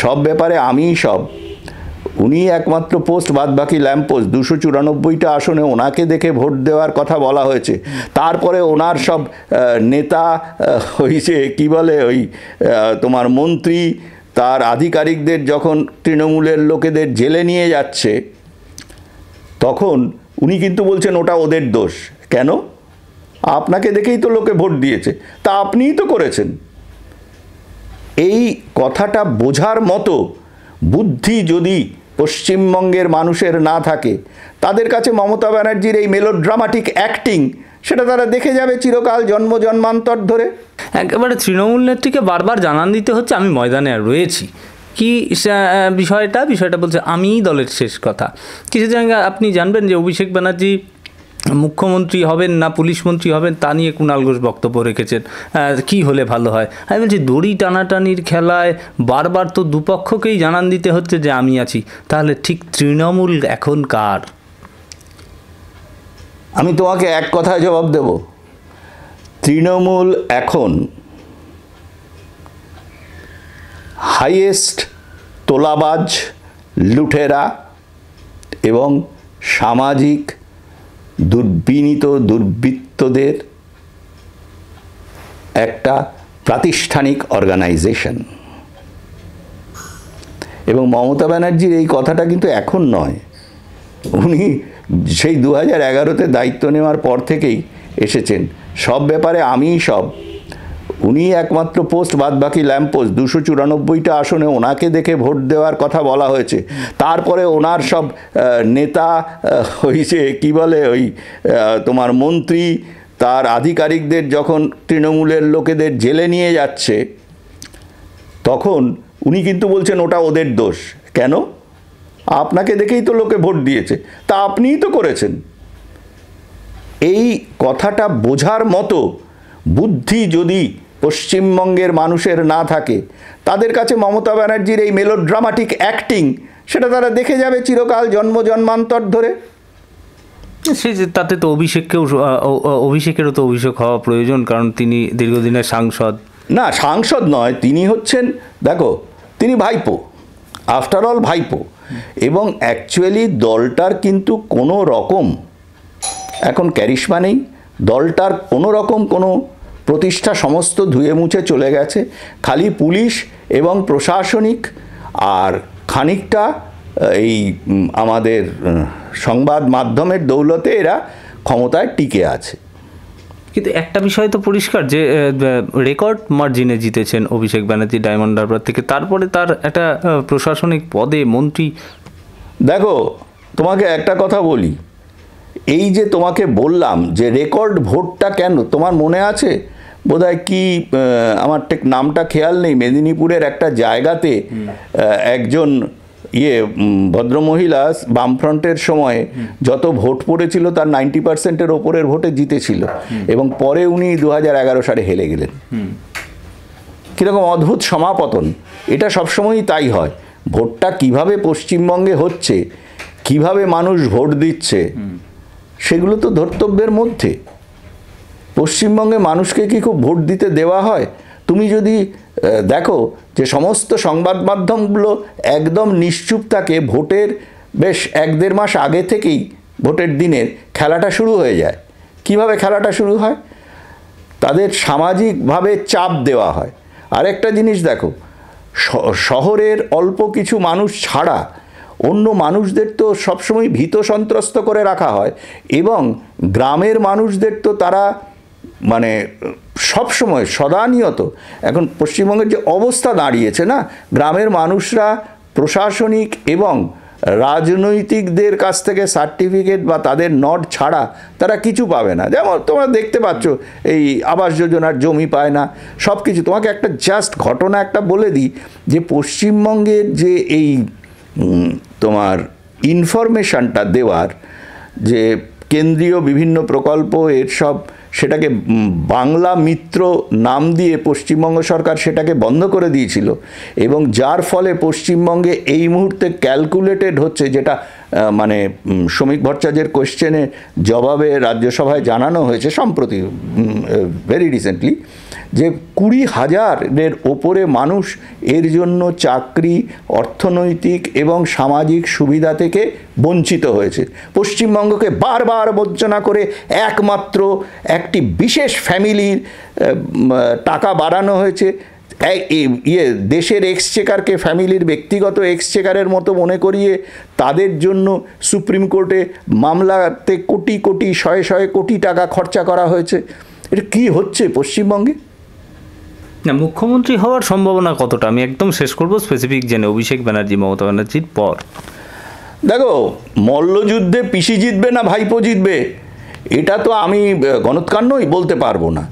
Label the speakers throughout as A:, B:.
A: সব ব্যাপারে আমিই সব, উনি একমাত্র পোস্ট, বাদ বাকি ল্যাম্প পোস্ট। 294টা আসনে ওনাকে দেখে ভোট দেওয়ার কথা বলা হয়েছে। তারপরে ওনার সব নেতা হয়েছে কি বলে ওই তোমার মন্ত্রী, তার আধিকারিকদের যখন তৃণমূলের লোকেদের জেলে নিয়ে যাচ্ছে, তখন উনি কিন্তু বলছেন ওটা ওদের দোষ। কেন? আপনাকে দেখেই তো লোকে ভোট দিয়েছে, তা আপনিই তো করেছেন। এই কথাটা বোঝার মতো বুদ্ধি যদি পশ্চিমবঙ্গের মানুষের না থাকে, তাদের কাছে মমতা ব্যানার্জির এই মেলোড্রামাটিক অ্যাক্টিং সেটা তারা দেখে যাবে চিরকাল, জন্ম জন্মান্তর ধরে।
B: একেবারে তৃণমূল নেত্রীকে বারবার জানান দিতে হচ্ছে আমি ময়দানে রয়েছি। কি বিষয়টা বলছে আমিই দলের শেষ কথা। কিছুদিন আগে আপনি জানবেন যে অভিষেক ব্যানার্জি মুখ্যমন্ত্রী হবেন না পুলিশ মন্ত্রী হবেন তা নিয়ে কুণাল ঘোষ বক্তব্য রেখেছেন, কি হলে ভালো হয়। আমি বলছি দড়ি টানাটানির খেলায় বারবার তো দুপক্ষকেই জানান দিতে হচ্ছে যে আমি আছি, তাহলে ঠিক তৃণমূল এখন কার?
A: আমি তোমাকে এক কথায় জবাব দেব, তৃণমূল এখন হাইয়েস্ট তোলাবাজ, লুটেরা এবং সামাজিক দুর্বিনীত দুর্বৃত্তদের একটা প্রাতিষ্ঠানিক অর্গানাইজেশন। এবং মমতা ব্যানার্জির এই কথাটা কিন্তু এখন নয়, উনি সেই 2011-তে দায়িত্ব নেওয়ার পর থেকেই এসেছেন। সব ব্যাপারে আমিই সব, উনি একমাত্র পোস্ট, বাদ বাকি ল্যাম্প পোস্ট। 294টা আসনে ওনাকে দেখে ভোট দেওয়ার কথা বলা হয়েছে। তারপরে ওনার সব নেতা হয়েছে কি বলে ওই তোমার মন্ত্রী, তার আধিকারিকদের যখন তৃণমূলের লোকেদের জেলে নিয়ে যাচ্ছে, তখন উনি কিন্তু বলছেন ওটা ওদের দোষ। কেন? আপনাকে দেখেই তো লোকে ভোট দিয়েছে, তা আপনিই তো করেছেন। এই কথাটা বোঝার মতো বুদ্ধি যদি পশ্চিমবঙ্গের মানুষের না থাকে, তাদের কাছে মমতা ব্যানার্জির এই মেলোড্রামাটিক অ্যাক্টিং সেটা তারা দেখে যাবে চিরকাল, জন্ম জন্মান্তর ধরে।
B: সে তাতে তো অভিষেকেরও তো অভিষেক হওয়া প্রয়োজন, কারণ তিনি দীর্ঘদিনের সাংসদ।
A: না, সাংসদ নয়, তিনি হচ্ছেন, দেখো, তিনি ভাইপো, আফটার অল ভাইপো। এবং অ্যাকচুয়ালি দলটার কিন্তু কোনো রকম এখন ক্যারিশমা নেই, দলটার কোনো রকম কোনো প্রতিষ্ঠা সমস্ত ধুয়ে মুছে চলে গেছে। খালি পুলিশ এবং প্রশাসনিক আর খানিকটা এই আমাদের সংবাদ মাধ্যমের দৌলতে এরা ক্ষমতায় টিকে আছে।
B: কিন্তু একটা বিষয় তো পরিষ্কার যে রেকর্ড মার্জিনে জিতেছেন অভিষেক ব্যানার্জি ডায়মন্ড হারবার থেকে, তারপরে তার একটা প্রশাসনিক পদে মন্ত্রী। দেখো,
A: তোমাকে একটা কথা বলি, এই যে তোমাকে বললাম যে রেকর্ড ভোটটা কেন, তোমার মনে আছে বোধহয় কি, আমার ঠিক নামটা খেয়াল নেই, মেদিনীপুরের একটা জায়গাতে একজন ভদ্রমহিলা বামফ্রন্টের সময়ে যত ভোট পড়েছিল তার 90%-এর ওপরের ভোটে জিতেছিল, এবং পরে উনি 2011 সালে হেরে গেলেন। কীরকম অদ্ভুত সমাপতন! এটা সবসময়ই তাই হয়। ভোটটা কিভাবে পশ্চিমবঙ্গে হচ্ছে, কিভাবে মানুষ ভোট দিচ্ছে, সেগুলো তো ধর্তব্যের মধ্যে। পশ্চিমবঙ্গে মানুষকে কি খুব ভোট দিতে দেওয়া হয়? তুমি যদি দেখো যে সমস্ত সংবাদ মাধ্যমগুলো একদম নিশ্চুপ থাকে, ভোটের বেশ 1-1.5 মাস আগে থেকেই ভোটের দিনের খেলাটা শুরু হয়ে যায়। কিভাবে খেলাটা শুরু হয়? তাদের সামাজিকভাবে চাপ দেওয়া হয়। আরেকটা জিনিস দেখো, শহরের অল্প কিছু মানুষ ছাড়া অন্য মানুষদের তো সবসময় ভীত সন্ত্রস্ত করে রাখা হয়, এবং গ্রামের মানুষদের তো তারা মানে সবসময় সদানিয়ত, এখন পশ্চিমবঙ্গের যে অবস্থা দাঁড়িয়েছে না, গ্রামের মানুষরা প্রশাসনিক এবং রাজনৈতিকদের কাছ থেকে সার্টিফিকেট বা তাদের নড ছাড়া তারা কিছু পাবে না। যেমন তোমরা দেখতে পাচ্ছ এই আবাস যোজনার জমি পায় না, সব কিছু। তোমাকে একটা জাস্ট ঘটনা একটা বলে দিই, যে পশ্চিমবঙ্গের যে এই তোমার ইনফরমেশনটা দেওয়ার যে কেন্দ্রীয় বিভিন্ন প্রকল্প, এর সব সেটাকে বাংলা মিত্র নাম দিয়ে পশ্চিমবঙ্গ সরকার সেটাকে বন্ধ করে দিয়েছিল, এবং যার ফলে পশ্চিমবঙ্গে এই মুহূর্তে ক্যালকুলেটেড হচ্ছে, যেটা মানে শ্রমিক ভট্টাচার্যের কোয়েশ্চেনে জবাবে রাজ্যসভায় জানানো হয়েছে সম্প্রতি, ভেরি রিসেন্টলি, যে 20,000-এর ওপরে মানুষ এর জন্য চাকরি, অর্থনৈতিক এবং সামাজিক সুবিধা থেকে বঞ্চিত হয়েছে। পশ্চিমবঙ্গকে বারবার বঞ্চনা করে একমাত্র একটি বিশেষ ফ্যামিলির টাকা বাড়ানো হয়েছে। দেশের এক্সচেকারকে ফ্যামিলির ব্যক্তিগত এক্সচেকারের মতো মনে করিয়ে তাদের জন্য সুপ্রিম কোর্টে মামলাতে কোটি কোটি শয়ে শয়ে কোটি টাকা খরচা করা হয়েছে। এটা কি হচ্ছে পশ্চিমবঙ্গে?
B: না, মুখ্যমন্ত্রী হওয়ার সম্ভাবনা কতটা, আমি একদম শেষ করব স্পেসিফিক জেনে, অভিষেক ব্যানার্জি মমতা ব্যানার্জির পর।
A: দেখো, মল্লযুদ্ধে পিসি জিতবে না ভাইপো জিতবে এটা তো আমি গণৎকার নই, বলতে পারবো না।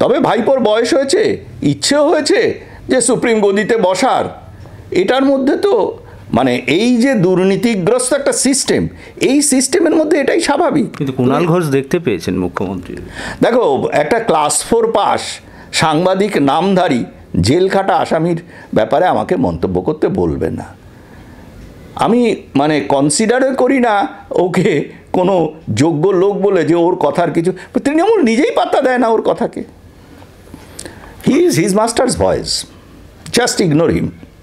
A: তবে ভাইপোর বয়স হয়েছে, ইচ্ছেও হয়েছে যে সুপ্রিম গদিতে বসার। এটার মধ্যে তো মানে এই যে দুর্নীতিগ্রস্ত একটা সিস্টেম, এই সিস্টেমের মধ্যে এটাই স্বাভাবিক।
B: কিন্তু কুণাল ঘোষ দেখতে পেয়েছেন মুখ্যমন্ত্রী?
A: দেখো, একটা ক্লাস 4 পাস সাংবাদিক নামধারী জেল খাটা আসামির ব্যাপারে আমাকে মন্তব্য করতে বলবে না। আমি মানে কনসিডারও করি না ওকে কোনো যোগ্য লোক বলে, যে ওর কথার কিছু, তৃণমূল নিজেই পাত্তা দেয় না ওর কথাকে। He is his masters voice, just ignore him.